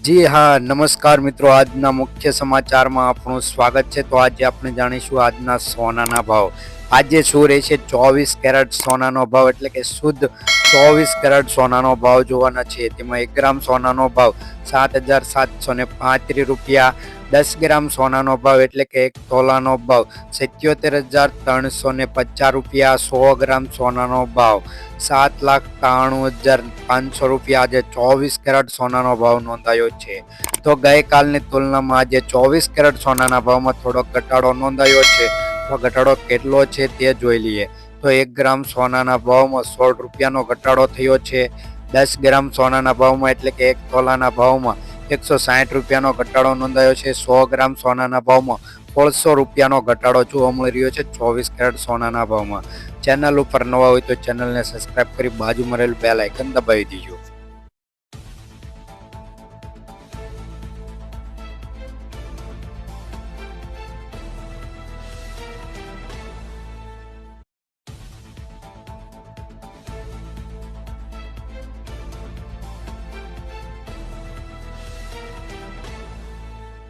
જી હા, નમસ્કાર મિત્રો. આજના મુખ્ય સમાચારમાં આપણું સ્વાગત છે. તો આજે આપણે જાણીશું આજના સોનાના ભાવ. આજે શું રહેશે 24 કેરેટ સોનાનો ભાવ, એટલે કે શુદ્ધ 24 કેરેટ સોનાનો ભાવ જોવાના છે. તેમાં 1 ગ્રામ સોનાનો ભાવ 7,735 રૂપિયા, 10 ગ્રામ સોનાનો ભાવ એટલે કે 1 તોલાનો ભાવ 77,350 રૂપિયા, 100 ગ્રામ સોનાનો ભાવ 7,93,500 રૂપિયા. આજે 24 કેરેટ સોનાનો ભાવ નોંધાયો છે. તો ગઈકાલની તુલનામાં આજે 24 કેરેટ સોનાના ભાવમાં થોડો ઘટાડો નોંધાયો છે. તો ઘટાડો કેટલો છે તે જોઈ લઈએ. તો 1 ગ્રામ સોનાના ભાવમાં 16 રૂપિયાનો ઘટાડો થયો છે. 10 ગ્રામ સોનાના ભાવમાં એટલે કે 1 તોલાના ભાવમાં 160 રૂપિયાનો ઘટાડો નોંધાયો છે. 100 ગ્રામ સોનાના ભાવમાં 1600 રૂપિયાનો ઘટાડો જોવા મળી રહ્યો છે 24 કેરેટ સોનાના ભાવમાં. ચેનલ ઉપર નવા હોય તો ચેનલને સબસ્ક્રાઇબ કરી બાજુમાં રહેલ બેલ આઇકન દબાવી દીજો.